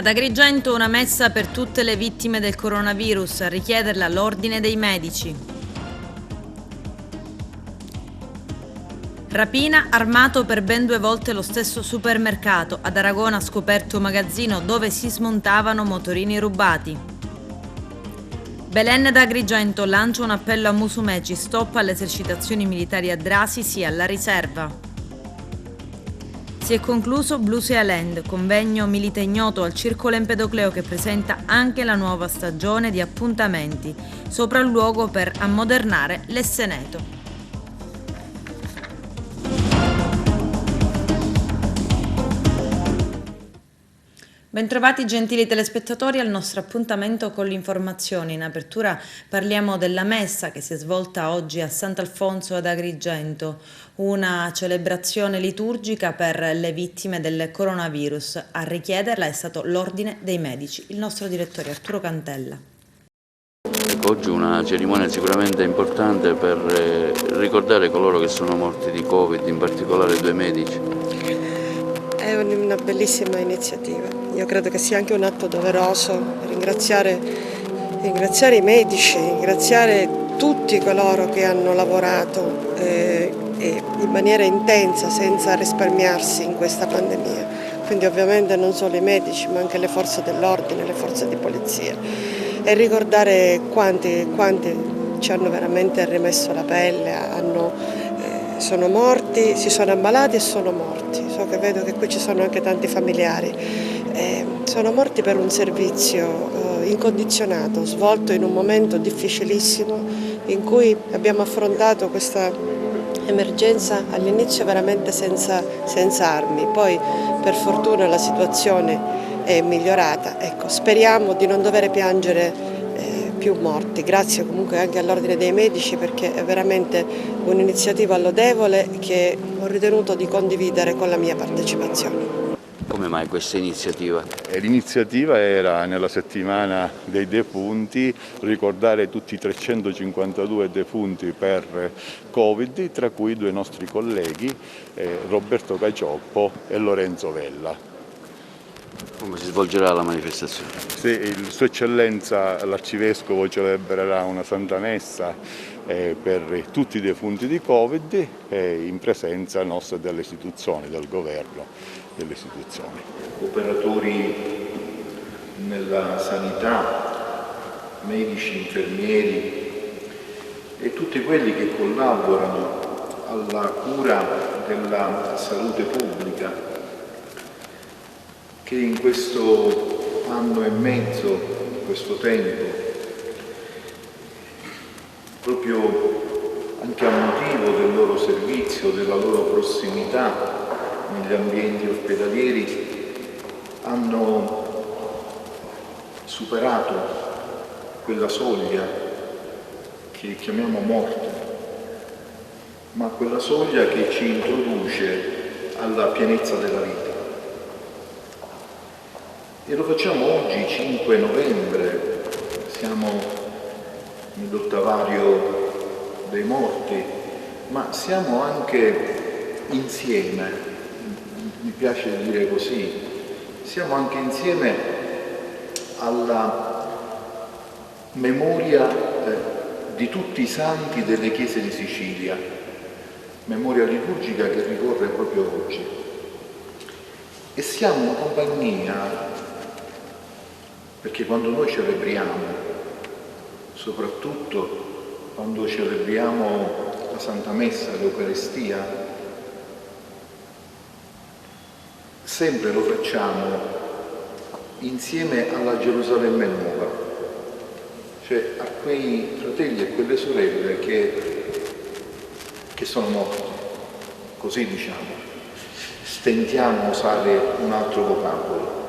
Ad Agrigento una messa per tutte le vittime del coronavirus, a richiederla l'Ordine dei Medici. Rapina, armato per ben 2 volte lo stesso supermercato. Ad Aragona scoperto un magazzino dove si smontavano motorini rubati. Belen d'Agrigento lancia un appello a Musumeci, stop alle esercitazioni militari a Drasi, sì alla riserva. Si è concluso Blue Sea Land, convegno milite ignoto al Circolo Empedocleo che presenta anche la nuova stagione di appuntamenti, sopralluogo per ammodernare l'Esseneto. Bentrovati gentili telespettatori al nostro appuntamento con l'informazione. In apertura parliamo della messa che si è svolta oggi a Sant'Alfonso ad Agrigento, una celebrazione liturgica per le vittime del coronavirus. A richiederla è stato l'Ordine dei Medici, il nostro direttore Arturo Cantella. Oggi una cerimonia sicuramente importante per ricordare coloro che sono morti di Covid, in particolare 2 medici. È una bellissima iniziativa. Io credo che sia anche un atto doveroso ringraziare i medici, ringraziare tutti coloro che hanno lavorato in maniera intensa, senza risparmiarsi in questa pandemia. Quindi ovviamente non solo i medici, ma anche le forze dell'ordine, le forze di polizia. E ricordare quanti ci hanno veramente rimesso la pelle, sono morti, si sono ammalati e sono morti. So che vedo che qui ci sono anche tanti familiari. Sono morti per un servizio incondizionato, svolto in un momento difficilissimo in cui abbiamo affrontato questa emergenza all'inizio veramente senza armi. Poi per fortuna la situazione è migliorata. Ecco, speriamo di non dover piangere più morti. Grazie comunque anche all'Ordine dei Medici perché è veramente un'iniziativa lodevole che ho ritenuto di condividere con la mia partecipazione. Come mai questa iniziativa? L'iniziativa era nella settimana dei defunti, ricordare tutti i 352 defunti per Covid, tra cui 2 nostri colleghi, Roberto Cacioppo e Lorenzo Vella. Come si svolgerà la manifestazione? Sì, Sua Eccellenza l'Arcivescovo celebrerà una Santa Messa per tutti i defunti di Covid in presenza nostra delle istituzioni, del governo, delle istituzioni. Operatori nella sanità, medici, infermieri e tutti quelli che collaborano alla cura della salute pubblica, che in questo anno e mezzo, in questo tempo, proprio anche a motivo del loro servizio, della loro prossimità negli ambienti ospedalieri, hanno superato quella soglia che chiamiamo morte, ma quella soglia che ci introduce alla pienezza della vita. E lo facciamo oggi, 5 novembre, siamo nell'ottavario dei morti, ma siamo anche insieme, mi piace dire così, siamo anche insieme alla memoria di tutti i santi delle chiese di Sicilia, memoria liturgica che ricorre proprio oggi. E siamo una compagnia, perché quando noi celebriamo, soprattutto quando celebriamo la Santa Messa, l'Eucaristia, sempre lo facciamo insieme alla Gerusalemme nuova, cioè a quei fratelli e quelle sorelle che sono morti, così diciamo. Stentiamo a usare un altro vocabolo,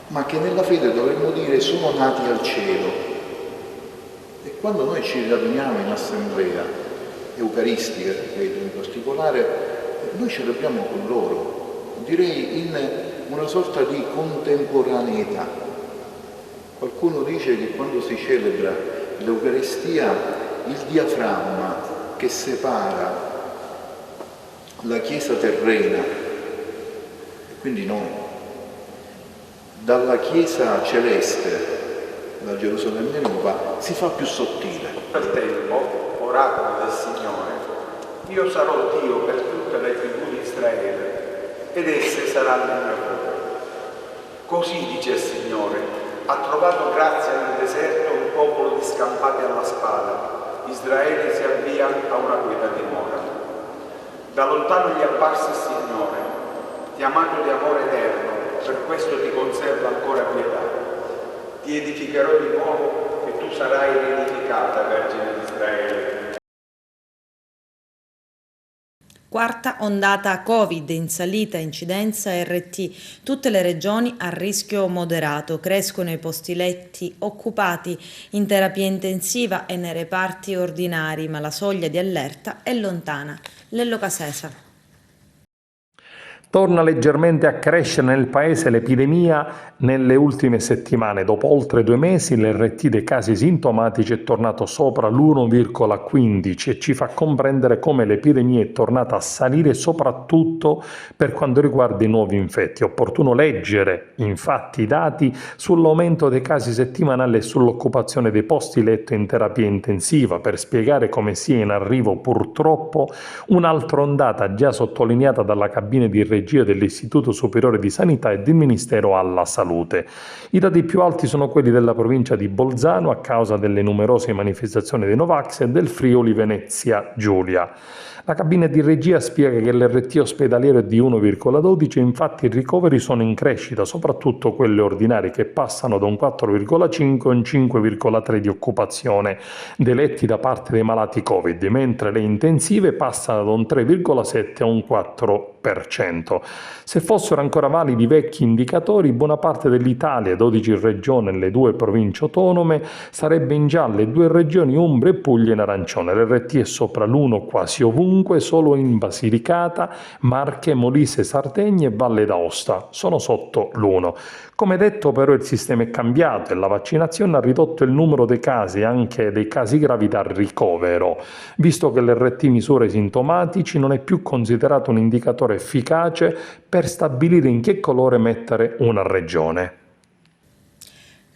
ma che nella fede dovremmo dire sono nati al cielo. E quando noi ci raduniamo in assemblea eucaristica, credo in particolare, noi celebriamo con loro, direi in una sorta di contemporaneità. Qualcuno dice che quando si celebra l'Eucaristia il diaframma che separa la Chiesa terrena, quindi noi, dalla Chiesa celeste, da Gerusalemme Nuova, si fa più sottile. Nel tempo, oracolo del Signore, io sarò Dio per tutte le tribù di Israele ed esse saranno il mio popolo. Così dice il Signore, ha trovato grazia nel deserto un popolo di scampati alla spada. Israele si avvia a una quieta dimora. Da lontano gli è apparso il Signore, ti ha amato di amore eterno, per questo ti conserva ancora pietà. Ti edificherò di nuovo e tu sarai riedificata, Vergine di Israele. Quarta ondata Covid, in salita incidenza RT, tutte le regioni a rischio moderato, crescono i posti letti occupati in terapia intensiva e nei reparti ordinari, ma la soglia di allerta è lontana. Lello Casesa. Torna leggermente a crescere nel paese l'epidemia nelle ultime settimane. Dopo oltre 2 mesi l'RT dei casi sintomatici è tornato sopra l'1,15 e ci fa comprendere come l'epidemia è tornata a salire soprattutto per quanto riguarda i nuovi infetti. È opportuno leggere infatti i dati sull'aumento dei casi settimanali e sull'occupazione dei posti letto in terapia intensiva per spiegare come sia in arrivo purtroppo un'altra ondata già sottolineata dalla cabina di regia dell'Istituto Superiore di Sanità e del Ministero alla Salute. I dati più alti sono quelli della provincia di Bolzano a causa delle numerose manifestazioni dei Novax e del Friuli Venezia Giulia. La cabina di regia spiega che l'RT ospedaliero è di 1,12, infatti i ricoveri sono in crescita, soprattutto quelli ordinari che passano da un 4,5 a un 5,3 di occupazione dei letti da parte dei malati Covid, mentre le intensive passano da un 3,7 a un 4%. Se fossero ancora validi i vecchi indicatori, buona parte dell'Italia, 12 regioni e le 2 province autonome, sarebbe in giallo e 2 regioni, Umbria e Puglia, in arancione. L'RT è sopra l'1 quasi ovunque, solo in Basilicata, Marche, Molise, Sardegna e Valle d'Aosta sono sotto l'1. Come detto però il sistema è cambiato e la vaccinazione ha ridotto il numero dei casi, anche dei casi gravi da ricovero. Visto che l'RT misura i sintomatici, non è più considerato un indicatore efficace per stabilire in che colore mettere una regione.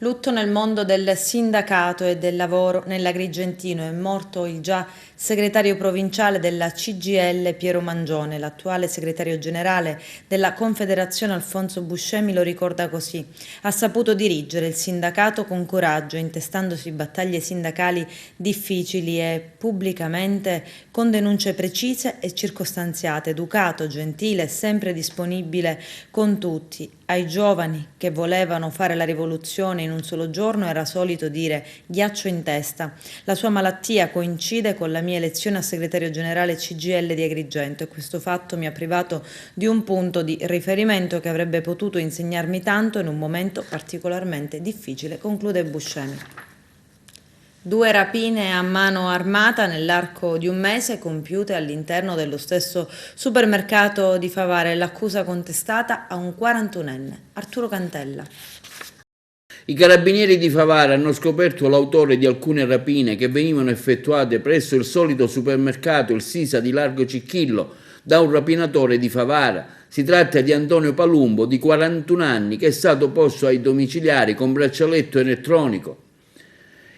Lutto nel mondo del sindacato e del lavoro nell'Agrigentino. È morto il già segretario provinciale della CGIL Piero Mangione. L'attuale segretario generale della Confederazione Alfonso Buscemi lo ricorda così. Ha saputo dirigere il sindacato con coraggio, intestandosi battaglie sindacali difficili e pubblicamente con denunce precise e circostanziate. Educato, gentile e sempre disponibile con tutti. Ai giovani che volevano fare la rivoluzione in un solo giorno era solito dire ghiaccio in testa. La sua malattia coincide con la mia elezione a segretario generale CGIL di Agrigento e questo fatto mi ha privato di un punto di riferimento che avrebbe potuto insegnarmi tanto in un momento particolarmente difficile, conclude Buscemi. 2 rapine a mano armata nell'arco di un mese compiute all'interno dello stesso supermercato di Favara e l'accusa contestata a un 41enne, Arturo Cantella. I carabinieri di Favara hanno scoperto l'autore di alcune rapine che venivano effettuate presso il solito supermercato, il Sisa di Largo Cicchillo, da un rapinatore di Favara. Si tratta di Antonio Palumbo, di 41 anni, che è stato posto ai domiciliari con braccialetto elettronico.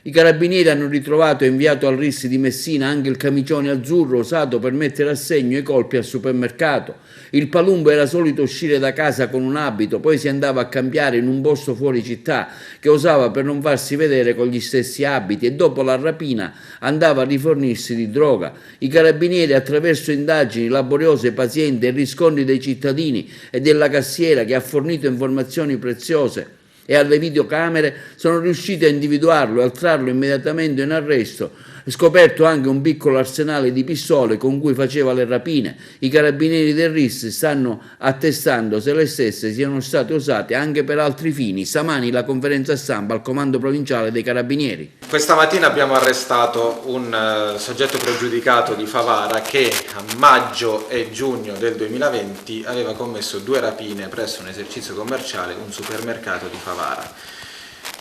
I carabinieri hanno ritrovato e inviato al RIS di Messina anche il camicione azzurro usato per mettere a segno i colpi al supermercato. Il Palumbo era solito uscire da casa con un abito, poi si andava a cambiare in un posto fuori città che usava per non farsi vedere con gli stessi abiti e dopo la rapina andava a rifornirsi di droga. I carabinieri, attraverso indagini laboriose, pazienti e riscontri dei cittadini e della cassiera che ha fornito informazioni preziose e alle videocamere, sono riusciti a individuarlo e a trarlo immediatamente in arresto. Scoperto anche un piccolo arsenale di pistole con cui faceva le rapine. I carabinieri del RIS stanno attestando se le stesse siano state usate anche per altri fini. Stamani la conferenza stampa al comando provinciale dei carabinieri. Questa mattina abbiamo arrestato un soggetto pregiudicato di Favara che a maggio e giugno del 2020 aveva commesso 2 rapine presso un esercizio commerciale, un supermercato di Favara.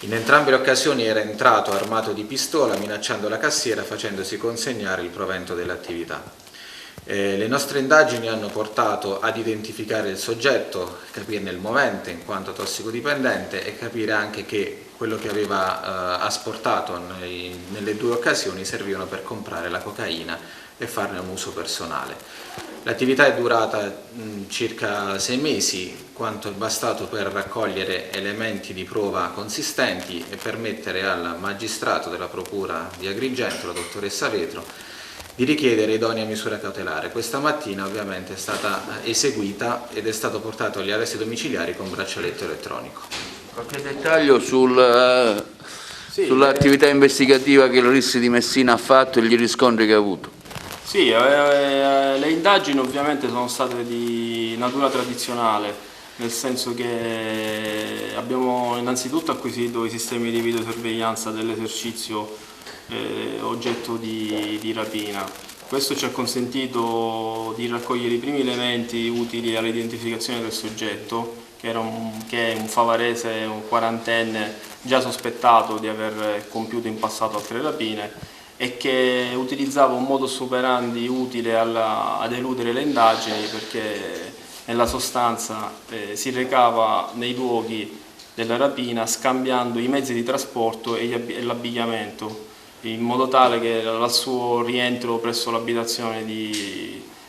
In entrambe le occasioni era entrato armato di pistola minacciando la cassiera facendosi consegnare il provento dell'attività. Le nostre indagini hanno portato ad identificare il soggetto, capirne il movente in quanto tossicodipendente e capire anche che quello che aveva asportato nelle due occasioni servivano per comprare la cocaina e farne un uso personale. L'attività è durata circa 6 mesi, quanto è bastato per raccogliere elementi di prova consistenti e permettere al magistrato della Procura di Agrigento, la dottoressa Vetro, di richiedere idonea misura cautelare. Questa mattina ovviamente è stata eseguita ed è stato portato agli arresti domiciliari con braccialetto elettronico. Qualche dettaglio sull'attività investigativa che il RIS di Messina ha fatto e gli riscontri che ha avuto? Sì, le indagini ovviamente sono state di natura tradizionale, nel senso che abbiamo innanzitutto acquisito i sistemi di videosorveglianza dell'esercizio oggetto di rapina. Questo ci ha consentito di raccogliere i primi elementi utili all'identificazione del soggetto, che è un favarese, un quarantenne già sospettato di aver compiuto in passato altre rapine e che utilizzava un modus operandi utile ad eludere le indagini, perché nella sostanza si recava nei luoghi della rapina scambiando i mezzi di trasporto e l'abbigliamento, in modo tale che al suo rientro presso l'abitazione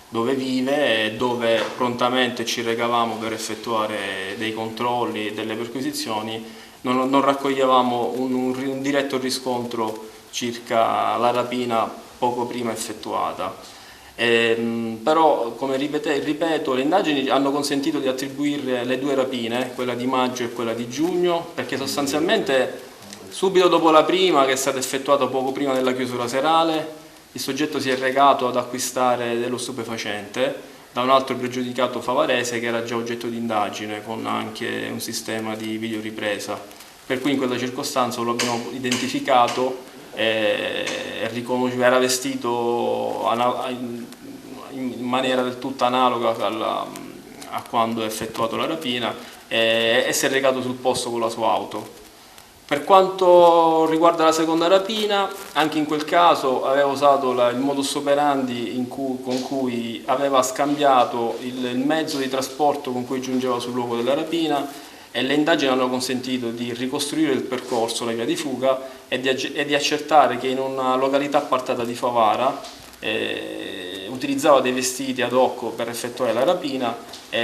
dove vive e dove prontamente ci recavamo per effettuare dei controlli e delle perquisizioni, non raccoglievamo un diretto riscontro circa la rapina poco prima effettuata. Però, come ripeto, le indagini hanno consentito di attribuire le due rapine, quella di maggio e quella di giugno, perché sostanzialmente subito dopo la prima, che è stata effettuata poco prima della chiusura serale, il soggetto si è recato ad acquistare dello stupefacente da un altro pregiudicato favarese che era già oggetto di indagine, con anche un sistema di videoripresa. Per cui in quella circostanza lo abbiamo identificato e era vestito in maniera del tutto analoga a quando ha effettuato la rapina e si è recato sul posto con la sua auto. Per quanto riguarda la seconda rapina, anche in quel caso aveva usato il modus operandi con cui aveva scambiato il mezzo di trasporto con cui giungeva sul luogo della rapina, e le indagini hanno consentito di ricostruire il percorso, la via di fuga e di accertare che in una località appartata di Favara utilizzava dei vestiti ad hoc per effettuare la rapina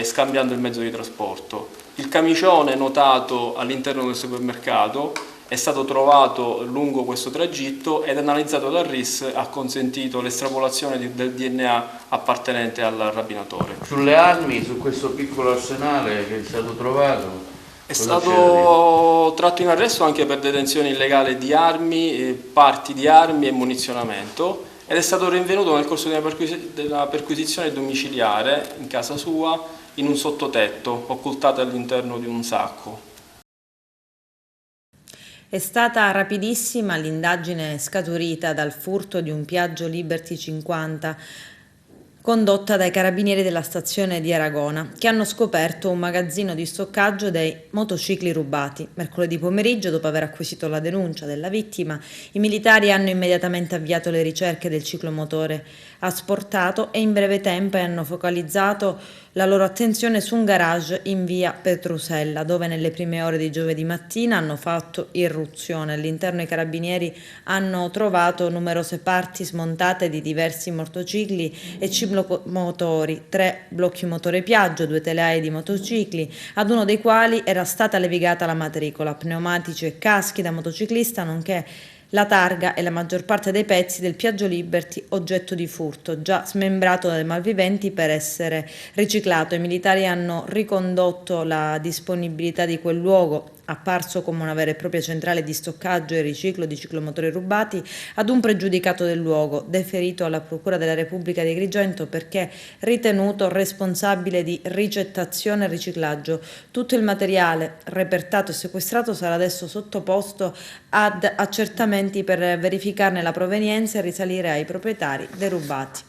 scambiando il mezzo di trasporto. Il camicione notato all'interno del supermercato è stato trovato lungo questo tragitto ed analizzato dal RIS ha consentito l'estrapolazione del DNA appartenente al rapinatore. Sulle armi, su questo piccolo arsenale che è stato trovato? È stato tratto in arresto anche per detenzione illegale di armi, parti di armi e munizionamento, ed è stato rinvenuto nel corso della perquisizione domiciliare in casa sua in un sottotetto occultato all'interno di un sacco. È stata rapidissima l'indagine scaturita dal furto di un Piaggio Liberty 50 condotta dai carabinieri della stazione di Aragona, che hanno scoperto un magazzino di stoccaggio dei motocicli rubati. Mercoledì pomeriggio, dopo aver acquisito la denuncia della vittima, i militari hanno immediatamente avviato le ricerche del ciclomotore asportato e in breve tempo hanno focalizzato la loro attenzione su un garage in via Petrusella, dove nelle prime ore di giovedì mattina hanno fatto irruzione. All'interno i carabinieri hanno trovato numerose parti smontate di diversi motocicli e ciclomotori, 3 blocchi motore Piaggio, 2 telaie di motocicli, ad uno dei quali era stata levigata la matricola, pneumatici e caschi da motociclista, nonché la targa e la maggior parte dei pezzi del Piaggio Liberty oggetto di furto, già smembrato dai malviventi per essere riciclato. I militari hanno ricondotto la disponibilità di quel luogo, apparso come una vera e propria centrale di stoccaggio e riciclo di ciclomotori rubati, ad un pregiudicato del luogo, deferito alla Procura della Repubblica di Agrigento perché ritenuto responsabile di ricettazione e riciclaggio. Tutto il materiale repertato e sequestrato sarà adesso sottoposto ad accertamenti per verificarne la provenienza e risalire ai proprietari dei rubati.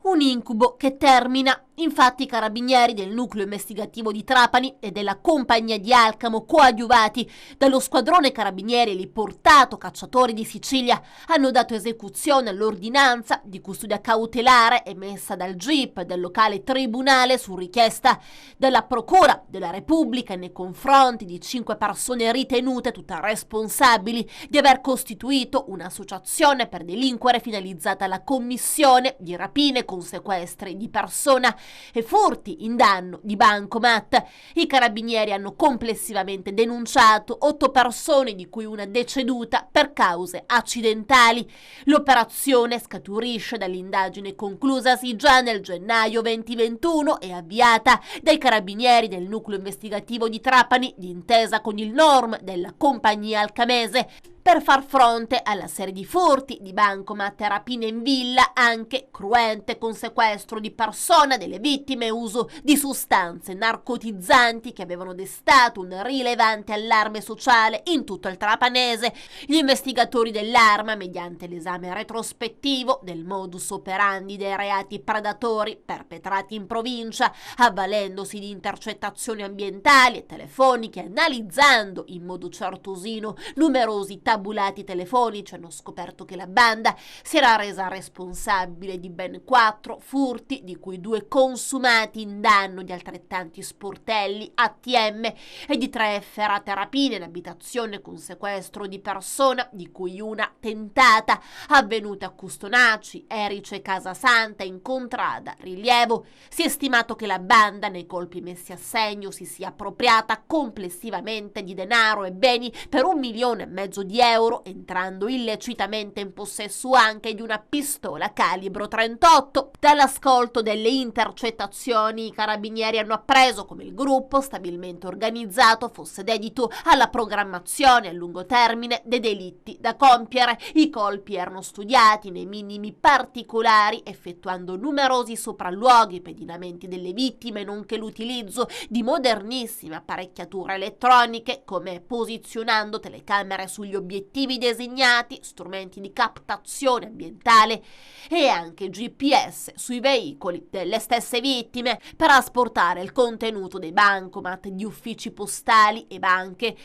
Un incubo che termina. Infatti i carabinieri del nucleo investigativo di Trapani e della compagnia di Alcamo, coadiuvati dallo squadrone carabinieri eliportato Cacciatori di Sicilia, hanno dato esecuzione all'ordinanza di custodia cautelare emessa dal GIP del locale tribunale su richiesta della Procura della Repubblica nei confronti di 5 persone ritenute tutte responsabili di aver costituito un'associazione per delinquere finalizzata alla commissione di rapine con sequestri di persona e furti in danno di bancomat. I carabinieri hanno complessivamente denunciato 8 persone, di cui una deceduta per cause accidentali. L'operazione scaturisce dall'indagine conclusasi già nel gennaio 2021 e avviata dai carabinieri del nucleo investigativo di Trapani d'intesa con il NORM della compagnia alcamese, per far fronte alla serie di furti di bancomat e rapine in villa, anche cruente con sequestro di persona delle vittime e uso di sostanze narcotizzanti che avevano destato un rilevante allarme sociale in tutto il trapanese. Gli investigatori dell'Arma, mediante l'esame retrospettivo del modus operandi dei reati predatori perpetrati in provincia, avvalendosi di intercettazioni ambientali e telefoniche, analizzando in modo certosino numerosi tabulati telefonici, hanno scoperto che la banda si era resa responsabile di ben 4 furti, di cui 2 consumati in danno di altrettanti sportelli ATM e di 3 efferate rapine in abitazione con sequestro di persona, di cui una tentata, avvenuta a Custonaci, Erice, Casasanta, in Contrada, Rilievo. Si è stimato che la banda, nei colpi messi a segno, si sia appropriata complessivamente di denaro e beni per 1,5 milioni di euro, entrando illecitamente in possesso anche di una pistola calibro 38. Dall'ascolto delle intercettazioni, i carabinieri hanno appreso come il gruppo, stabilmente organizzato, fosse dedito alla programmazione a lungo termine dei delitti da compiere. I colpi erano studiati nei minimi particolari, effettuando numerosi sopralluoghi, pedinamenti delle vittime, nonché l'utilizzo di modernissime apparecchiature elettroniche, come posizionando telecamere sugli obiettivi designati, strumenti di captazione ambientale e anche GPS sui veicoli delle stesse vittime, per asportare il contenuto dei bancomat di uffici postali e banche.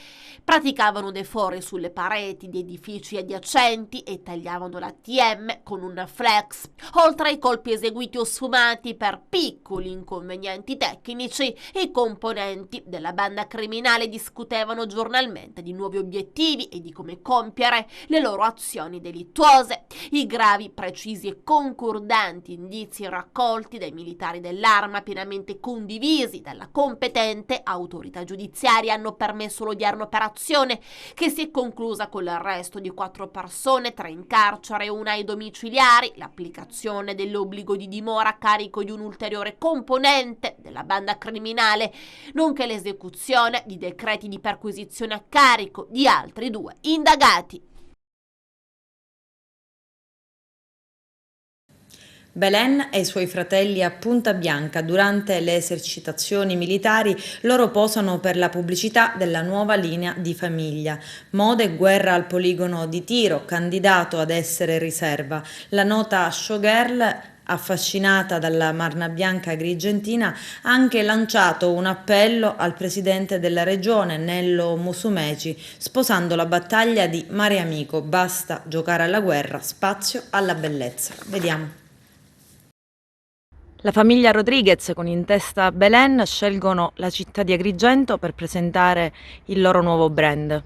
Praticavano defori sulle pareti di edifici adiacenti e tagliavano l'ATM con un flex. Oltre ai colpi eseguiti o sfumati per piccoli inconvenienti tecnici, i componenti della banda criminale discutevano giornalmente di nuovi obiettivi e di come compiere le loro azioni delittuose. I gravi, precisi e concordanti indizi raccolti dai militari dell'Arma, pienamente condivisi dalla competente autorità giudiziaria, hanno permesso l'odierna operazione, che si è conclusa con l'arresto di 4 persone, 3 in carcere e 1 ai domiciliari, l'applicazione dell'obbligo di dimora a carico di un ulteriore componente della banda criminale, nonché l'esecuzione di decreti di perquisizione a carico di altri 2 indagati. Belen e i suoi fratelli a Punta Bianca. Durante le esercitazioni militari loro posano per la pubblicità della nuova linea di famiglia. Moda e guerra al poligono di Tiro, candidato ad essere riserva. La nota showgirl, affascinata dalla Marna Bianca agrigentina, ha anche lanciato un appello al presidente della regione, Nello Musumeci, sposando la battaglia di Mare Amico: basta giocare alla guerra, spazio alla bellezza. Vediamo. La famiglia Rodriguez, con in testa Belen, scelgono la città di Agrigento per presentare il loro nuovo brand.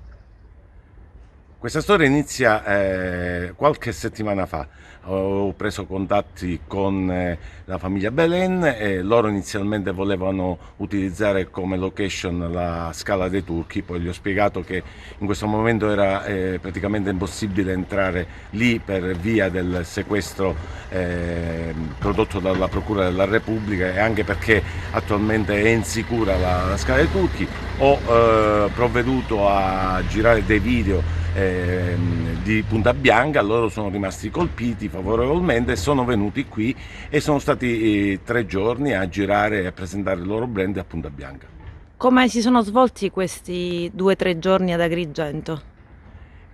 Questa storia inizia qualche settimana fa. Ho preso contatti con la famiglia Belen e loro inizialmente volevano utilizzare come location la Scala dei Turchi, poi gli ho spiegato che in questo momento era praticamente impossibile entrare lì per via del sequestro prodotto dalla Procura della Repubblica e anche perché attualmente è insicura la Scala dei Turchi. Ho provveduto a girare dei video di Punta Bianca, loro sono rimasti colpiti favorevolmente e sono venuti qui e sono stati 3 giorni a girare e a presentare il loro brand a Punta Bianca. Come si sono svolti questi 2 o 3 giorni ad Agrigento?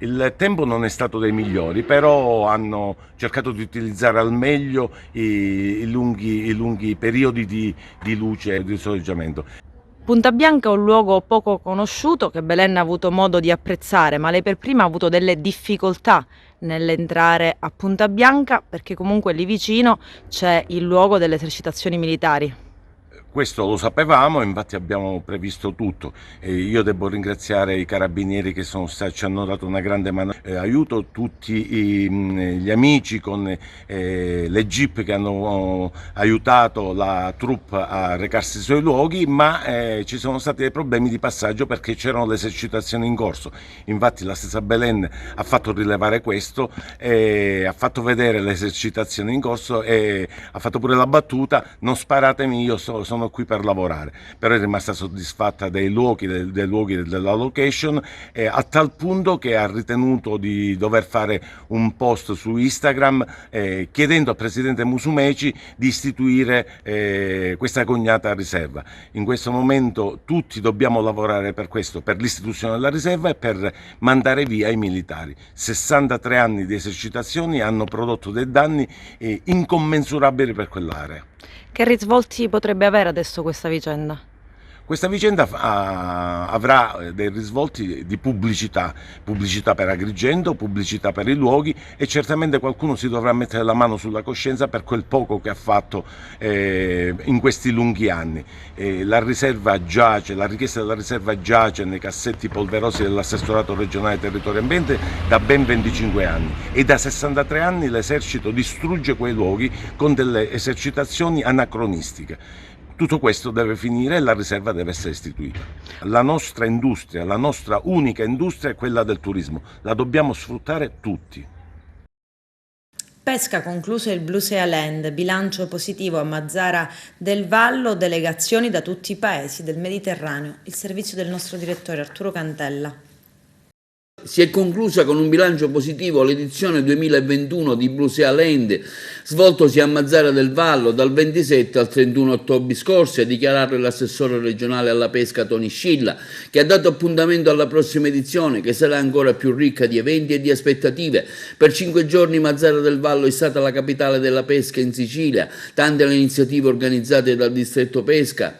Il tempo non è stato dei migliori, però hanno cercato di utilizzare al meglio i lunghi periodi di luce e di soleggiamento. Punta Bianca è un luogo poco conosciuto che Belen ha avuto modo di apprezzare, ma lei per prima ha avuto delle difficoltà nell'entrare a Punta Bianca perché comunque lì vicino c'è il luogo delle esercitazioni militari. Questo lo sapevamo, infatti abbiamo previsto tutto. Io devo ringraziare i carabinieri che ci hanno dato una grande mano aiuto, tutti gli amici con le jeep che hanno aiutato la troupe a recarsi sui luoghi, ma ci sono stati dei problemi di passaggio perché c'erano le esercitazioni in corso. Infatti la stessa Belen ha fatto rilevare questo, ha fatto vedere le esercitazioni in corso e ha fatto pure la battuta: non sparatemi, io sono qui per lavorare. Però è rimasta soddisfatta dei luoghi della location, a tal punto che ha ritenuto di dover fare un post su Instagram chiedendo al presidente Musumeci di istituire questa cognata riserva. In questo momento tutti dobbiamo lavorare per questo, per l'istituzione della riserva e per mandare via i militari. 63 anni di esercitazioni hanno prodotto dei danni incommensurabili per quell'area. Che risvolti potrebbe avere adesso questa vicenda? Questa vicenda avrà dei risvolti di pubblicità per Agrigento, pubblicità per i luoghi, e certamente qualcuno si dovrà mettere la mano sulla coscienza per quel poco che ha fatto in questi lunghi anni. La richiesta della riserva giace nei cassetti polverosi dell'assessorato regionale territorio e ambiente da ben 25 anni e da 63 anni l'esercito distrugge quei luoghi con delle esercitazioni anacronistiche. Tutto questo deve finire e la riserva deve essere istituita. La nostra industria, la nostra unica industria è quella del turismo, la dobbiamo sfruttare tutti. Pesca concluso il Blusea Land, bilancio positivo a Mazara del Vallo, delegazioni da tutti i paesi del Mediterraneo. Il servizio del nostro direttore Arturo Cantella. Si è conclusa con un bilancio positivo l'edizione 2021 di Blusea Land, svoltosi a Mazara del Vallo dal 27 al 31 ottobre scorso, a dichiararlo l'assessore regionale alla pesca Toni Scilla, che ha dato appuntamento alla prossima edizione, che sarà ancora più ricca di eventi e di aspettative. Per 5 giorni Mazara del Vallo è stata la capitale della pesca in Sicilia, tante le iniziative organizzate dal distretto pesca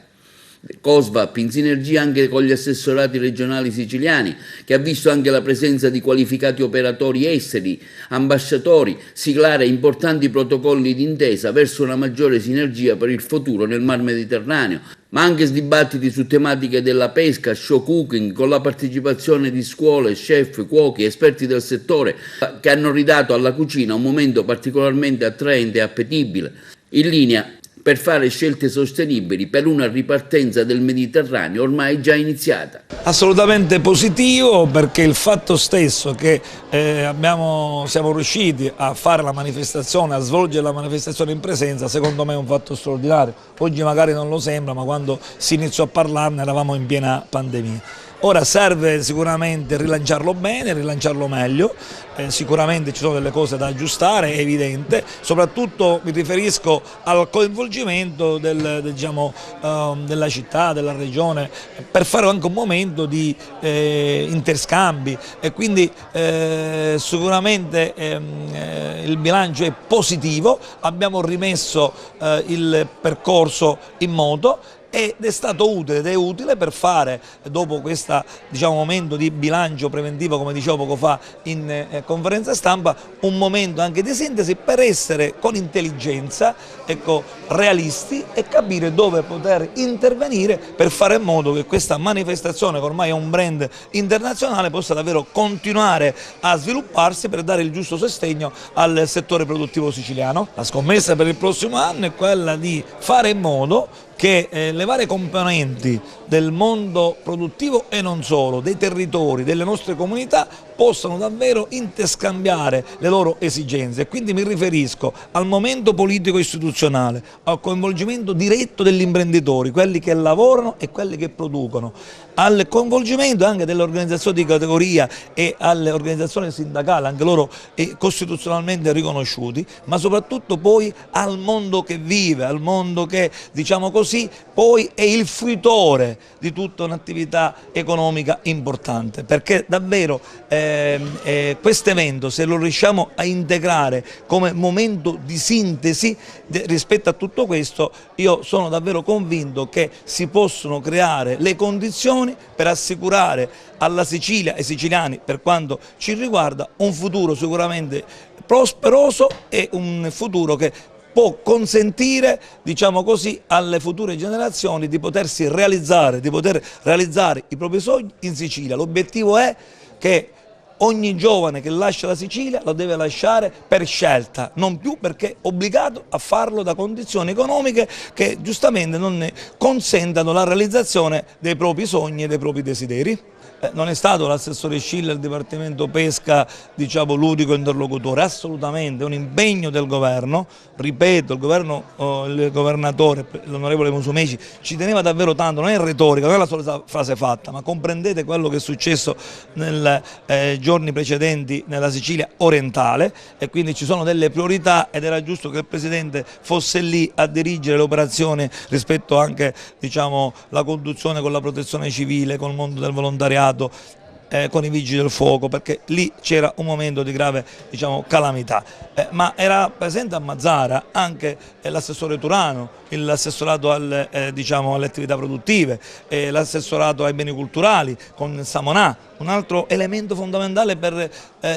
COSVAP, in sinergia anche con gli assessorati regionali siciliani, che ha visto anche la presenza di qualificati operatori esteri, ambasciatori, siglare importanti protocolli d'intesa verso una maggiore sinergia per il futuro nel Mar Mediterraneo, ma anche dibattiti su tematiche della pesca, show cooking, con la partecipazione di scuole, chef, cuochi, esperti del settore, che hanno ridato alla cucina un momento particolarmente attraente e appetibile, in linea per fare scelte sostenibili per una ripartenza del Mediterraneo ormai già iniziata. Assolutamente positivo, perché il fatto stesso che siamo riusciti a fare la manifestazione, a svolgere la manifestazione in presenza, secondo me è un fatto straordinario. Oggi magari non lo sembra, ma quando si iniziò a parlarne eravamo in piena pandemia. Ora serve sicuramente rilanciarlo bene, rilanciarlo meglio, sicuramente ci sono delle cose da aggiustare, è evidente, soprattutto mi riferisco al coinvolgimento della città, della regione, per fare anche un momento di interscambi, e quindi sicuramente il bilancio è positivo, abbiamo rimesso il percorso in moto ed è stato utile ed è utile per fare, dopo questo momento di bilancio preventivo, come dicevo poco fa in conferenza stampa, un momento anche di sintesi per essere con intelligenza, realisti, e capire dove poter intervenire per fare in modo che questa manifestazione, che ormai è un brand internazionale, possa davvero continuare a svilupparsi per dare il giusto sostegno al settore produttivo siciliano. La scommessa per il prossimo anno è quella di fare in modo che le varie componenti del mondo produttivo e non solo, dei territori, delle nostre comunità, possano davvero interscambiare le loro esigenze. Quindi mi riferisco al momento politico istituzionale, al coinvolgimento diretto degli imprenditori, quelli che lavorano e quelli che producono, al coinvolgimento anche delle organizzazioni di categoria e alle organizzazioni sindacali, anche loro costituzionalmente riconosciuti, ma soprattutto poi al mondo che vive, al mondo che, diciamo così, poi è il fruitore di tutta un'attività economica importante, perché davvero questo evento, se lo riusciamo a integrare come momento di sintesi rispetto a tutto questo, io sono davvero convinto che si possono creare le condizioni per assicurare alla Sicilia e ai siciliani, per quanto ci riguarda, un futuro sicuramente prosperoso e un futuro che può consentire, diciamo così, alle future generazioni di potersi realizzare, di poter realizzare i propri sogni in Sicilia. L'obiettivo è che ogni giovane che lascia la Sicilia lo deve lasciare per scelta, non più perché obbligato a farlo da condizioni economiche che giustamente non ne consentano la realizzazione dei propri sogni e dei propri desideri. Non è stato l'assessore Scilla, il Dipartimento Pesca, diciamo, l'unico interlocutore, assolutamente è un impegno del governo, ripeto, il governatore, l'onorevole Musumeci, ci teneva davvero tanto, non è retorica, non è la solita frase fatta, ma comprendete quello che è successo nei giorni precedenti nella Sicilia orientale, e quindi ci sono delle priorità ed era giusto che il Presidente fosse lì a dirigere l'operazione rispetto anche, diciamo, la conduzione con la protezione civile, con il mondo del volontariato, con i vigili del fuoco, perché lì c'era un momento di grave, diciamo, calamità. Ma era presente a Mazara anche l'assessore Turano, l'assessorato diciamo, alle attività produttive, l'assessorato ai beni culturali con Samonà. Un altro elemento fondamentale per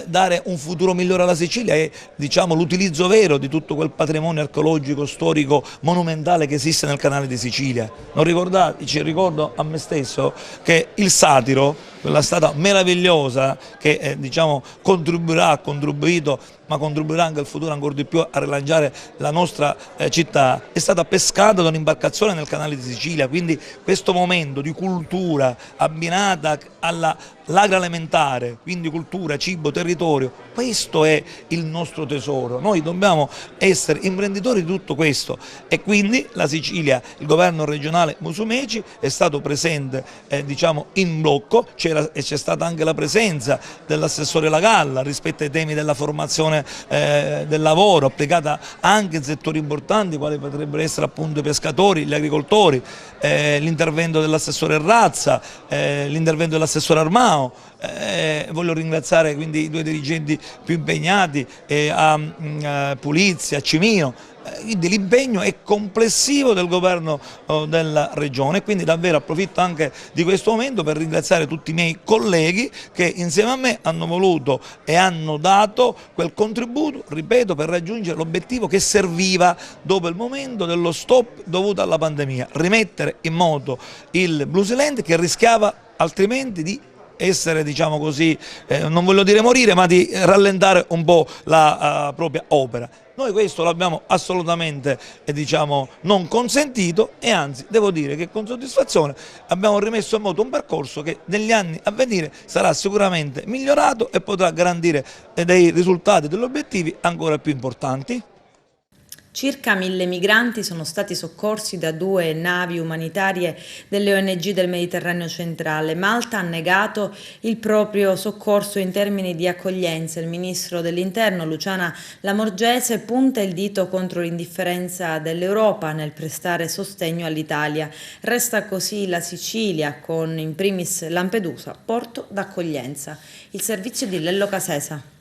dare un futuro migliore alla Sicilia è, diciamo, l'utilizzo vero di tutto quel patrimonio archeologico, storico, monumentale che esiste nel canale di Sicilia. Non ricordate, ci ricordo a me stesso che il Satiro, quella strada meravigliosa che diciamo, ha contribuito, ma contribuirà anche al futuro ancora di più a rilanciare la nostra città, è stata pescata da un'imbarcazione nel canale di Sicilia, quindi questo momento di cultura abbinata all'agroalimentare, quindi cultura, cibo, territorio, questo è il nostro tesoro. Noi dobbiamo essere imprenditori di tutto questo e quindi la Sicilia, il governo regionale Musumeci è stato presente diciamo, in blocco, c'è stata anche la presenza dell'assessore Lagalla rispetto ai temi della formazione del lavoro applicata anche in settori importanti quali potrebbero essere appunto i pescatori, gli agricoltori, l'intervento dell'assessore Razza, l'intervento dell'assessore Armao. Voglio ringraziare quindi i due dirigenti più impegnati, a Pulizia, a Cimino. Quindi l'impegno è complessivo del governo della regione, quindi davvero approfitto anche di questo momento per ringraziare tutti i miei colleghi che insieme a me hanno voluto e hanno dato quel contributo, ripeto, per raggiungere l'obiettivo che serviva dopo il momento dello stop dovuto alla pandemia, rimettere in moto il Bluesealand che rischiava altrimenti di essere, diciamo così, non voglio dire morire, ma di rallentare un po' la propria opera. Noi questo l'abbiamo assolutamente diciamo, non consentito e anzi devo dire che con soddisfazione abbiamo rimesso in moto un percorso che negli anni a venire sarà sicuramente migliorato e potrà garantire dei risultati, degli obiettivi ancora più importanti. Circa 1000 migranti sono stati soccorsi da 2 navi umanitarie delle ONG del Mediterraneo centrale. Malta ha negato il proprio soccorso in termini di accoglienza. Il ministro dell'Interno, Luciana Lamorgese, punta il dito contro l'indifferenza dell'Europa nel prestare sostegno all'Italia. Resta così la Sicilia, con in primis Lampedusa, porto d'accoglienza. Il servizio di Lello Casesa.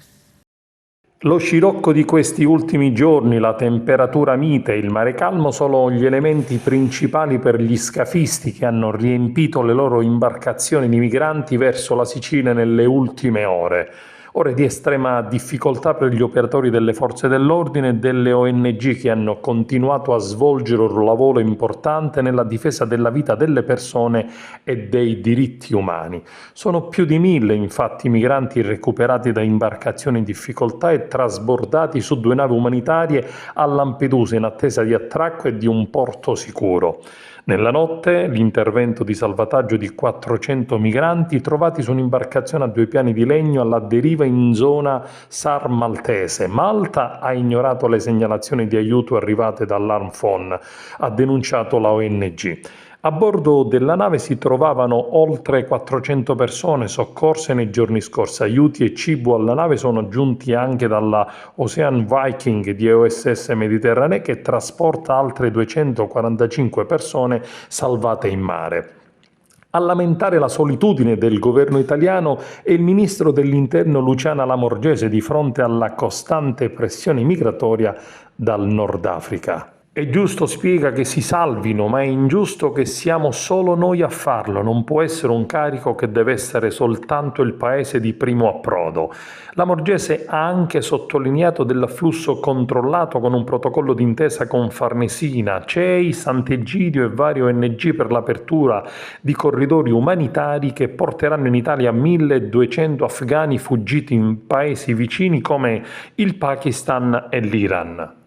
Lo scirocco di questi ultimi giorni, la temperatura mite e il mare calmo sono gli elementi principali per gli scafisti che hanno riempito le loro imbarcazioni di migranti verso la Sicilia nelle ultime ore. Ore di estrema difficoltà per gli operatori delle forze dell'ordine e delle ONG che hanno continuato a svolgere un lavoro importante nella difesa della vita delle persone e dei diritti umani. Sono più di 1000 infatti i migranti recuperati da imbarcazioni in difficoltà e trasbordati su 2 navi umanitarie a Lampedusa in attesa di attracco e di un porto sicuro. Nella notte l'intervento di salvataggio di 400 migranti trovati su un'imbarcazione a 2 piani di legno alla deriva in zona SAR maltese. Malta ha ignorato le segnalazioni di aiuto arrivate dall'Armphone, ha denunciato la ONG. A bordo della nave si trovavano oltre 400 persone soccorse nei giorni scorsi. Aiuti e cibo alla nave sono giunti anche dalla Ocean Viking di OSS Mediterranee che trasporta altre 245 persone salvate in mare. A lamentare la solitudine del governo italiano è il ministro dell'Interno Luciana Lamorgese di fronte alla costante pressione migratoria dal Nord Africa. È giusto, spiega, che si salvino, ma è ingiusto che siamo solo noi a farlo. Non può essere un carico che deve essere soltanto il paese di primo approdo. Lamorgese ha anche sottolineato dell'afflusso controllato con un protocollo d'intesa con Farnesina, CEI, Sant'Egidio e varie ONG per l'apertura di corridoi umanitari che porteranno in Italia 1.200 afghani fuggiti in paesi vicini come il Pakistan e l'Iran.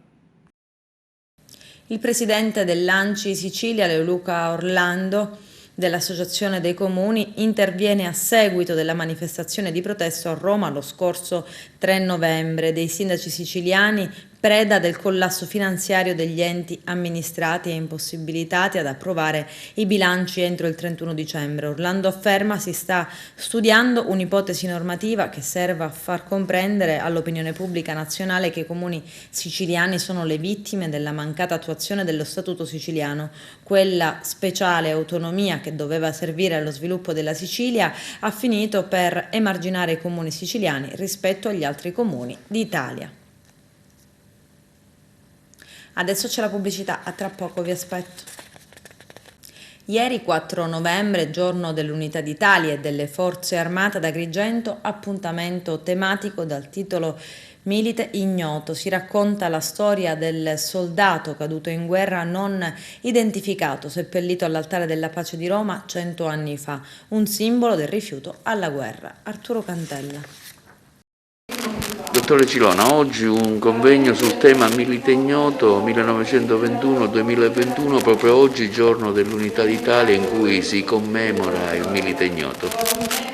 Il presidente dell'ANCI Sicilia, Leoluca Orlando, dell'Associazione dei Comuni, interviene a seguito della manifestazione di protesto a Roma lo scorso 3 novembre dei sindaci siciliani, preda del collasso finanziario degli enti amministrati e impossibilitati ad approvare i bilanci entro il 31 dicembre. Orlando afferma si sta studiando un'ipotesi normativa che serva a far comprendere all'opinione pubblica nazionale che i comuni siciliani sono le vittime della mancata attuazione dello Statuto siciliano. Quella speciale autonomia che doveva servire allo sviluppo della Sicilia ha finito per emarginare i comuni siciliani rispetto agli altri comuni d'Italia. Adesso c'è la pubblicità, a tra poco vi aspetto. Ieri 4 novembre, giorno dell'Unità d'Italia e delle Forze Armate ad Agrigento, appuntamento tematico dal titolo Milite ignoto. Si racconta la storia del soldato caduto in guerra non identificato, seppellito all'altare della pace di Roma 100 anni fa, un simbolo del rifiuto alla guerra. Arturo Cantella. Dottore Cilona, oggi un convegno sul tema Milite ignoto 1921-2021, proprio oggi, giorno dell'Unità d'Italia, in cui si commemora il Milite ignoto.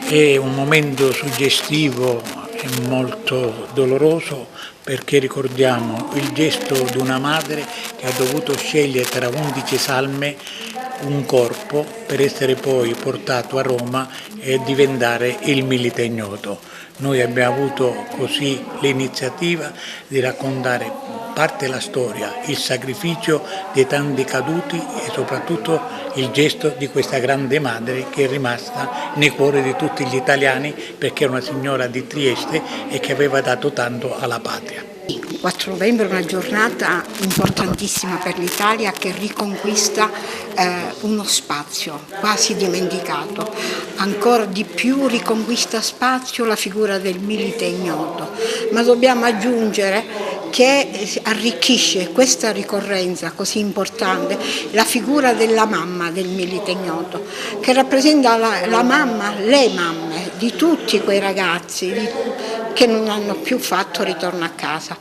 È un momento suggestivo e molto doloroso, perché ricordiamo il gesto di una madre che ha dovuto scegliere tra 11 salme un corpo per essere poi portato a Roma e diventare il Milite ignoto. Noi abbiamo avuto così l'iniziativa di raccontare parte della storia, il sacrificio dei tanti caduti e soprattutto il gesto di questa grande madre che è rimasta nei cuori di tutti gli italiani, perché è una signora di Trieste e che aveva dato tanto alla patria. Il 4 novembre è una giornata importantissima per l'Italia che riconquista uno spazio quasi dimenticato. Ancora di più riconquista spazio la figura del Milite ignoto, ma dobbiamo aggiungere che arricchisce questa ricorrenza così importante la figura della mamma del Milite ignoto, che rappresenta la mamma, le mamme di tutti quei ragazzi che non hanno più fatto ritorno a casa.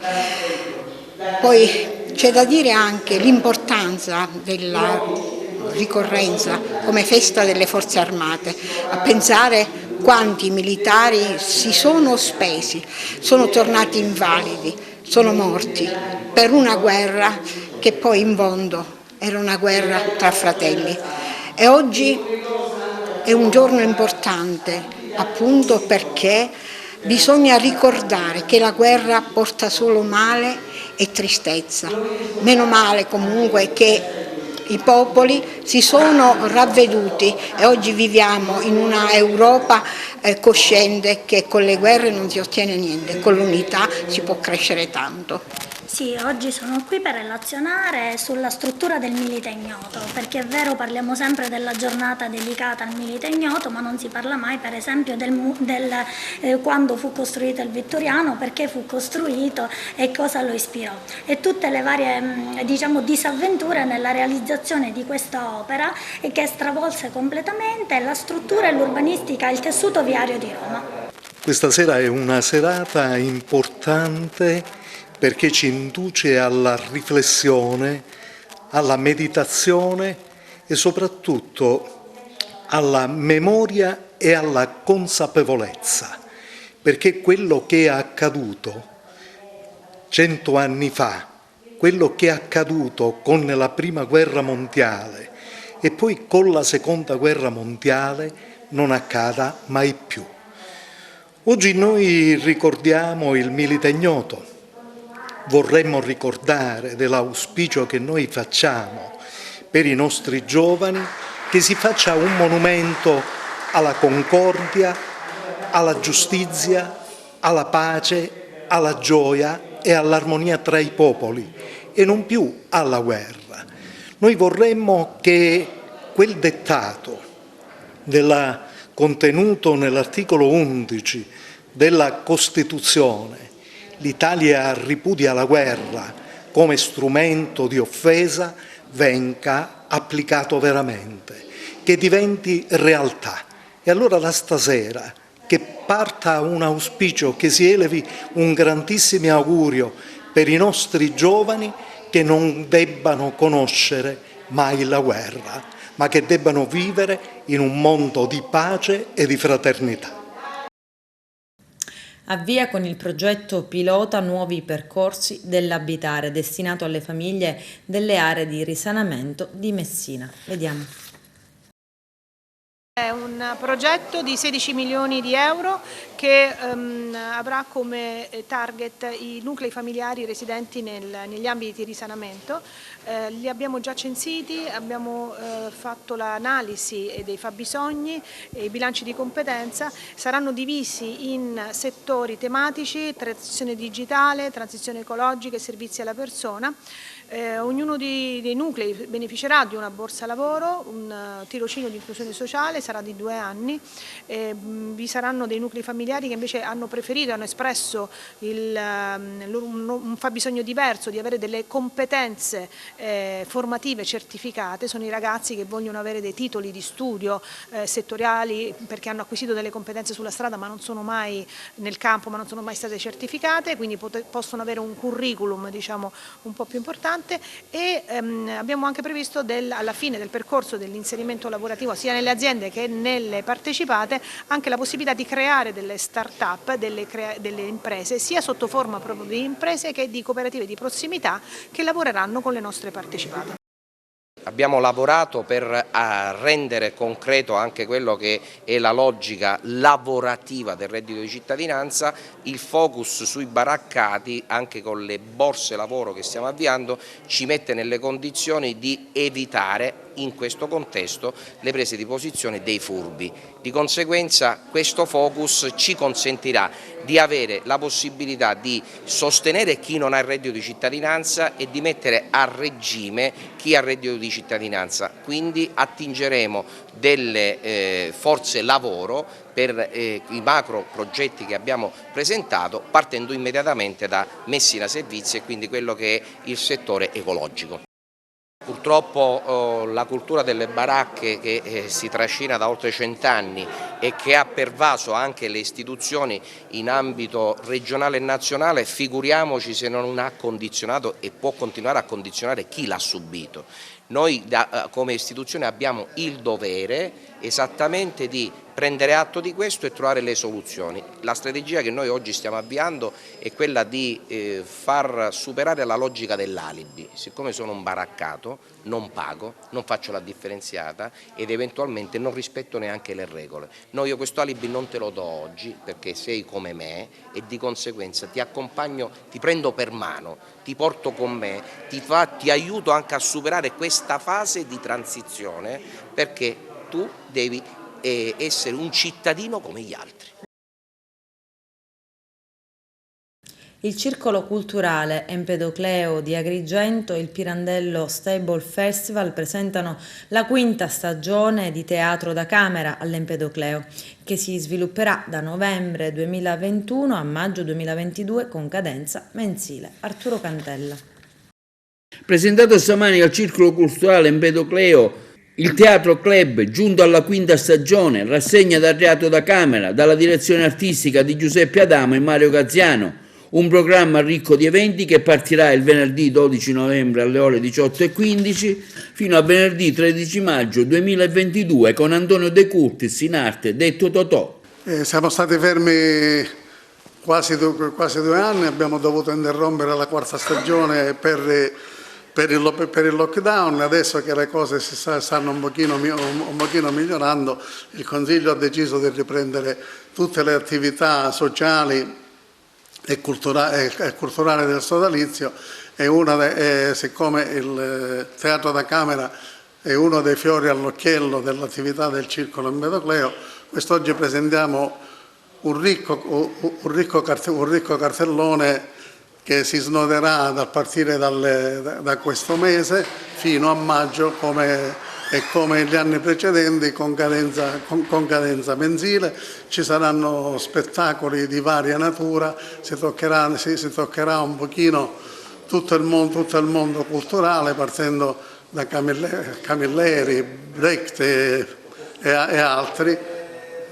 Poi c'è da dire anche l'importanza della ricorrenza come festa delle Forze Armate, a pensare quanti militari si sono spesi, sono tornati invalidi, sono morti per una guerra che poi in fondo era una guerra tra fratelli. E oggi è un giorno importante appunto perché bisogna ricordare che la guerra porta solo male e tristezza. Meno male comunque che i popoli si sono ravveduti e oggi viviamo in una Europa cosciente che con le guerre non si ottiene niente, con l'unità si può crescere tanto. Sì, oggi sono qui per relazionare sulla struttura del Milite ignoto, perché è vero, parliamo sempre della giornata dedicata al Milite ignoto, ma non si parla mai per esempio quando fu costruito il Vittoriano, perché fu costruito e cosa lo ispirò. E tutte le varie disavventure nella realizzazione di questa opera che stravolse completamente la struttura e l'urbanistica, il tessuto viario di Roma. Questa sera è una serata importante perché ci induce alla riflessione, alla meditazione e soprattutto alla memoria e alla consapevolezza, perché quello che è accaduto 100 anni fa, quello che è accaduto con la Prima Guerra Mondiale e poi con la Seconda Guerra Mondiale non accada mai più. Oggi noi ricordiamo il Milite ignoto. Vorremmo ricordare dell'auspicio che noi facciamo per i nostri giovani che si faccia un monumento alla concordia, alla giustizia, alla pace, alla gioia e all'armonia tra i popoli e non più alla guerra. Noi vorremmo che quel dettato contenuto nell'articolo 11 della Costituzione, l'Italia ripudia la guerra come strumento di offesa, venga applicato veramente, che diventi realtà. E allora da stasera che parta un auspicio, che si elevi un grandissimo augurio per i nostri giovani che non debbano conoscere mai la guerra, ma che debbano vivere in un mondo di pace e di fraternità. Avvia con il progetto pilota Nuovi percorsi dell'abitare destinato alle famiglie delle aree di risanamento di Messina. Vediamo. È un progetto di 16 milioni di euro che avrà come target i nuclei familiari residenti negli ambiti di risanamento. Li abbiamo già censiti, abbiamo fatto l'analisi dei fabbisogni e i bilanci di competenza. Saranno divisi in settori tematici: transizione digitale, transizione ecologica e servizi alla persona. Ognuno dei nuclei beneficerà di una borsa lavoro, un tirocinio di inclusione sociale, sarà di 2 anni. Vi saranno dei nuclei familiari che invece hanno preferito, hanno espresso un fabbisogno diverso, di avere delle competenze formative certificate. Sono i ragazzi che vogliono avere dei titoli di studio settoriali perché hanno acquisito delle competenze sulla strada ma non sono mai nel campo, ma non sono mai state certificate, quindi possono avere un curriculum, diciamo, un po' più importante. E abbiamo anche previsto alla fine del percorso dell'inserimento lavorativo sia nelle aziende che nelle partecipate anche la possibilità di creare delle start-up, delle imprese, sia sotto forma proprio di imprese che di cooperative di prossimità che lavoreranno con le nostre partecipate. Abbiamo lavorato per rendere concreto anche quello che è la logica lavorativa del reddito di cittadinanza, il focus sui baraccati, anche con le borse lavoro che stiamo avviando, ci mette nelle condizioni di evitare in questo contesto le prese di posizione dei furbi. Di conseguenza questo focus ci consentirà di avere la possibilità di sostenere chi non ha il reddito di cittadinanza e di mettere a regime chi ha il reddito di cittadinanza. Quindi attingeremo delle forze lavoro per i macro progetti che abbiamo presentato, partendo immediatamente da Messina Servizi e quindi quello che è il settore ecologico. Purtroppo la cultura delle baracche che si trascina da oltre 100 anni e che ha pervaso anche le istituzioni in ambito regionale e nazionale, figuriamoci se non ha condizionato e può continuare a condizionare chi l'ha subito. Noi come istituzione abbiamo il dovere esattamente di prendere atto di questo e trovare le soluzioni. La strategia che noi oggi stiamo avviando è quella di far superare la logica dell'alibi. Siccome sono un baraccato, non pago, non faccio la differenziata ed eventualmente non rispetto neanche le regole. No, io questo alibi non te lo do oggi perché sei come me e di conseguenza ti accompagno, ti prendo per mano, ti porto con me, ti aiuto anche a superare questa fase di transizione perché tu devi essere un cittadino come gli altri. Il Circolo Culturale Empedocleo di Agrigento e il Pirandello Stable Festival presentano la 5ª stagione di Teatro da Camera all'Empedocleo, che si svilupperà da novembre 2021 a maggio 2022 con cadenza mensile. Arturo Cantella. Presentato stamani al Circolo Culturale Empedocleo il Teatro Club, giunto alla 5ª stagione, rassegna dal Teatro da Camera, dalla direzione artistica di Giuseppe Adamo e Mario Gaziano. Un programma ricco di eventi che partirà il venerdì 12 novembre alle ore 18:15 fino a venerdì 13 maggio 2022 con Antonio De Curtis in arte, detto Totò. Siamo stati fermi quasi 2 anni, abbiamo dovuto interrompere la 4ª stagione per il lockdown. Adesso che le cose si stanno un pochino migliorando, il Consiglio ha deciso di riprendere tutte le attività sociali e culturali del sodalizio e siccome il Teatro da Camera è uno dei fiori all'occhiello dell'attività del Circolo Empedocleo. Quest'oggi presentiamo un ricco cartellone che si snoderà a partire da questo mese fino a maggio, come gli anni precedenti, con cadenza mensile. Ci saranno spettacoli di varia natura, si toccherà un pochino tutto il mondo culturale, partendo da Camilleri, Brecht e altri,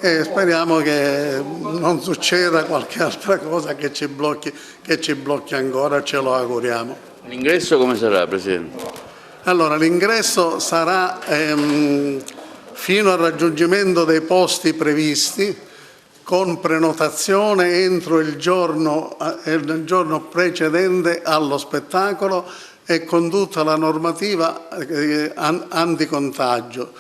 e speriamo che non succeda qualche altra cosa che ci blocchi ancora, ce lo auguriamo. L'ingresso come sarà, Presidente? Allora, l'ingresso sarà fino al raggiungimento dei posti previsti, con prenotazione entro il giorno precedente allo spettacolo e con tutta la normativa anticontagio,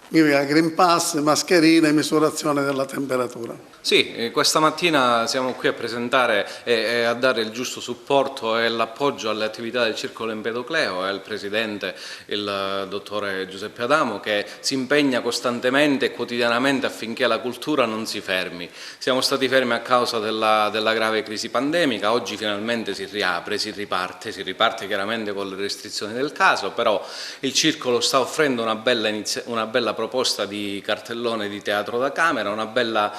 Green Pass, mascherine, misurazione della temperatura. Sì, questa mattina siamo qui a presentare e a dare il giusto supporto e l'appoggio alle attività del Circolo Empedocleo e al Presidente, il dottore Giuseppe Adamo, che si impegna costantemente e quotidianamente affinché la cultura non si fermi. Siamo stati fermi a causa della grave crisi pandemica, oggi finalmente si riapre, si riparte chiaramente con le restrizioni del caso, però il Circolo sta offrendo una bella proposta di cartellone di teatro da camera, una bella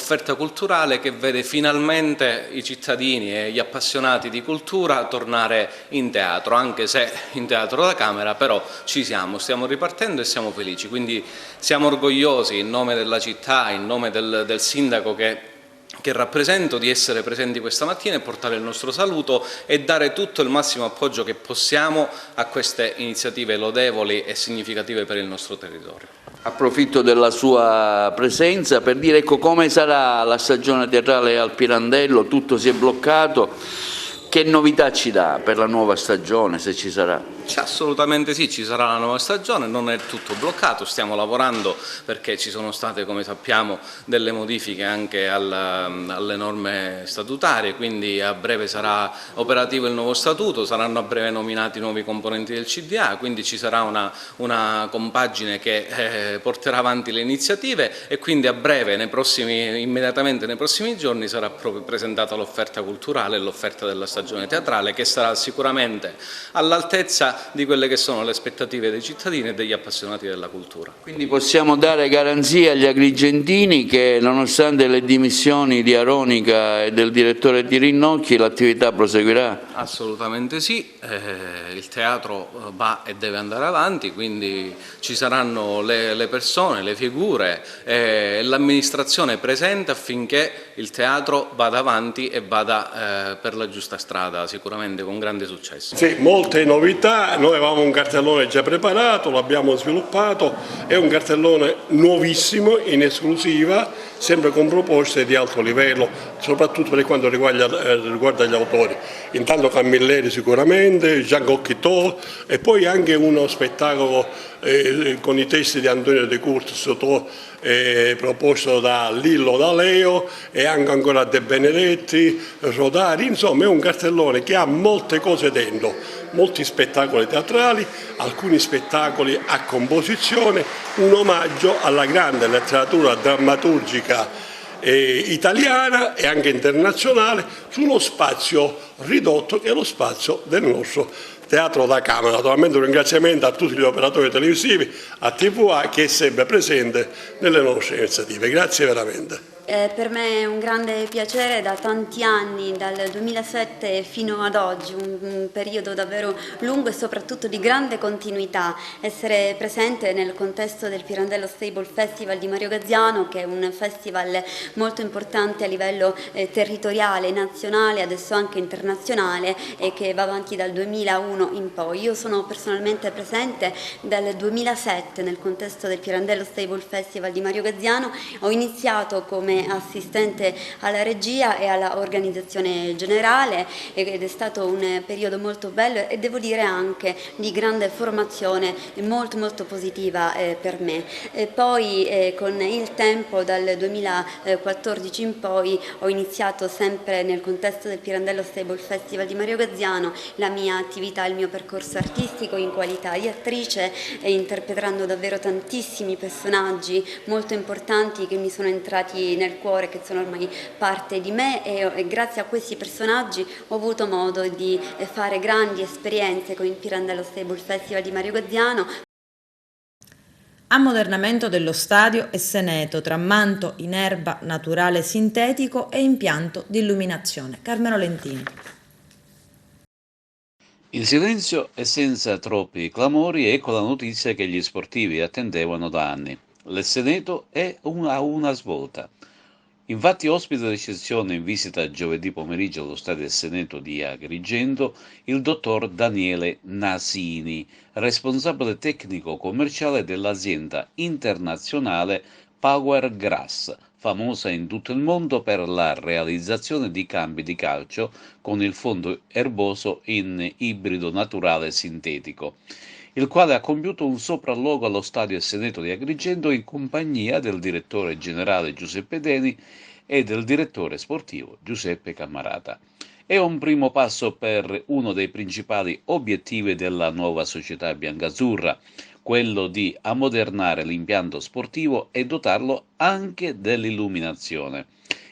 offerta culturale che vede finalmente i cittadini e gli appassionati di cultura tornare in teatro, anche se in teatro da camera, però ci siamo, stiamo ripartendo e siamo felici, quindi siamo orgogliosi in nome della città, in nome del sindaco che rappresento, di essere presenti questa mattina e portare il nostro saluto e dare tutto il massimo appoggio che possiamo a queste iniziative lodevoli e significative per il nostro territorio. Approfitto della sua presenza per dire come sarà la stagione teatrale al Pirandello, tutto si è bloccato, che novità ci dà per la nuova stagione, se ci sarà? Assolutamente sì, ci sarà la nuova stagione, non è tutto bloccato, stiamo lavorando perché ci sono state, come sappiamo, delle modifiche anche alle norme statutarie, quindi a breve sarà operativo il nuovo statuto, saranno a breve nominati i nuovi componenti del CDA, quindi ci sarà una compagine che porterà avanti le iniziative e quindi a breve, immediatamente nei prossimi giorni, sarà proprio presentata l'offerta culturale e l'offerta della stagione teatrale, che sarà sicuramente all'altezza di quelle che sono le aspettative dei cittadini e degli appassionati della cultura. Quindi possiamo dare garanzia agli agrigentini che, nonostante le dimissioni di Aronica e del direttore di Rinnocchi, l'attività proseguirà? Assolutamente sì, il teatro va e deve andare avanti, quindi ci saranno le persone, le figure e l'amministrazione presente affinché il teatro vada avanti e vada per la giusta strada, sicuramente con grande successo. Sì, molte novità. Noi avevamo un cartellone già preparato, l'abbiamo sviluppato, è un cartellone nuovissimo, in esclusiva, sempre con proposte di alto livello, soprattutto per quanto riguarda gli autori. Intanto Camilleri sicuramente, Jean Cocteau e poi anche uno spettacolo con i testi di Antonio De Curtis, proposto da Lillo D'Aleo e anche ancora De Benedetti, Rodari, insomma è un cartellone che ha molte cose dentro, molti spettacoli teatrali, alcuni spettacoli a composizione, un omaggio alla grande letteratura drammaturgica italiana e anche internazionale su uno spazio ridotto che è lo spazio del nostro teatro da camera. Naturalmente un ringraziamento a tutti gli operatori televisivi, a TVA che è sempre presente nelle nostre iniziative. Grazie veramente. Per me è un grande piacere da tanti anni, dal 2007 fino ad oggi, un periodo davvero lungo e soprattutto di grande continuità, essere presente nel contesto del Pirandello Stable Festival di Mario Gazziano, che è un festival molto importante a livello territoriale, nazionale, adesso anche internazionale, e che va avanti dal 2001 in poi. Io sono personalmente presente dal 2007 nel contesto del Pirandello Stable Festival di Mario Gazziano, ho iniziato come come assistente alla regia e alla organizzazione generale, ed è stato un periodo molto bello e devo dire anche di grande formazione, molto positiva per me. E poi con il tempo, dal 2014 in poi, ho iniziato sempre nel contesto del Pirandello Stable Festival di Mario Gazziano la mia attività, il mio percorso artistico in qualità di attrice, e interpretando davvero tantissimi personaggi molto importanti che mi sono entrati nel cuore, che sono ormai parte di me, e grazie a questi personaggi ho avuto modo di fare grandi esperienze con il Pirandello Stable Festival di Mario Gazziano. Ammodernamento dello stadio e Seneto tra manto in erba naturale sintetico e impianto di illuminazione. Carmelo Lentini. In silenzio e senza troppi clamori, ecco la notizia che gli sportivi attendevano da anni. L'Esseneto è una svolta. Infatti ospite d'eccezione in visita giovedì pomeriggio allo stadio Esseneto di Agrigento il dottor Daniele Nasini, responsabile tecnico commerciale dell'azienda internazionale Power Grass, famosa in tutto il mondo per la realizzazione di campi di calcio con il fondo erboso in ibrido naturale sintetico, il quale ha compiuto un sopralluogo allo stadio Esseneto di Agrigento in compagnia del direttore generale Giuseppe Deni e del direttore sportivo Giuseppe Cammarata. È un primo passo per uno dei principali obiettivi della nuova società biancazzurra, quello di ammodernare l'impianto sportivo e dotarlo anche dell'illuminazione.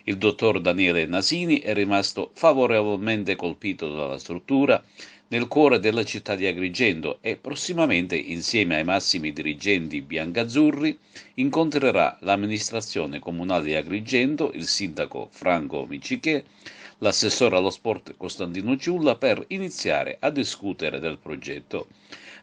Il dottor Daniele Nasini è rimasto favorevolmente colpito dalla struttura nel cuore della città di Agrigento e prossimamente, insieme ai massimi dirigenti biancazzurri, incontrerà l'amministrazione comunale di Agrigento, il sindaco Franco Miccichè, l'assessore allo sport Costantino Ciulla, per iniziare a discutere del progetto.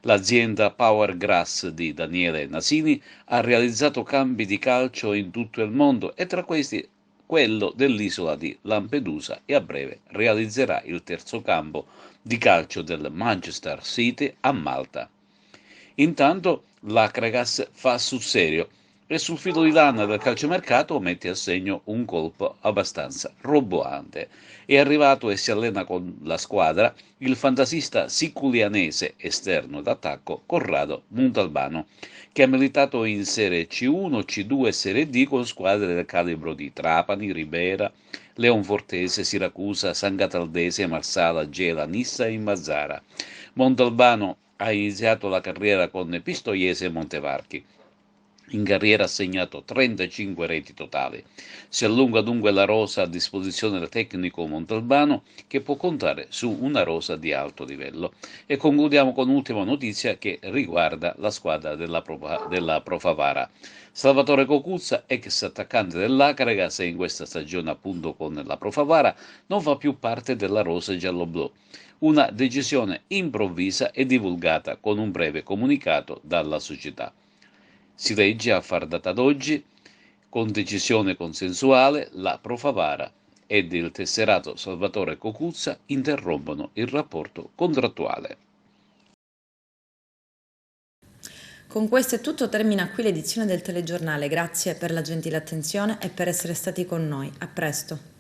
L'azienda Power Grass di Daniele Nasini ha realizzato campi di calcio in tutto il mondo e tra questi quello dell'isola di Lampedusa, e a breve realizzerà il terzo campo di calcio del Manchester City a Malta. Intanto l'Acragas fa sul serio e sul filo di lana del calciomercato mette a segno un colpo abbastanza roboante. È arrivato e si allena con la squadra il fantasista siculianese esterno d'attacco Corrado Montalbano, che ha militato in Serie C1, C2 e Serie D con squadre del calibro di Trapani, Ribera, Leonfortese, Siracusa, San Cataldese, Marsala, Gela, Nissa e Mazzara. Montalbano ha iniziato la carriera con Pistoiese e Montevarchi. In carriera ha segnato 35 reti totali. Si allunga dunque la rosa a disposizione del tecnico Montalbano, che può contare su una rosa di alto livello. E concludiamo con un'ultima notizia che riguarda la squadra della Pro Favara. Salvatore Cocuzza, ex attaccante dell'Acragas, e in questa stagione appunto con la Pro Favara, non fa più parte della rosa gialloblu. Una decisione improvvisa e divulgata con un breve comunicato dalla società. Si legge a far data d'oggi, con decisione consensuale, la Pro Favara ed il tesserato Salvatore Cocuzza interrompono il rapporto contrattuale. Con questo è tutto, termina qui l'edizione del telegiornale. Grazie per la gentile attenzione e per essere stati con noi. A presto.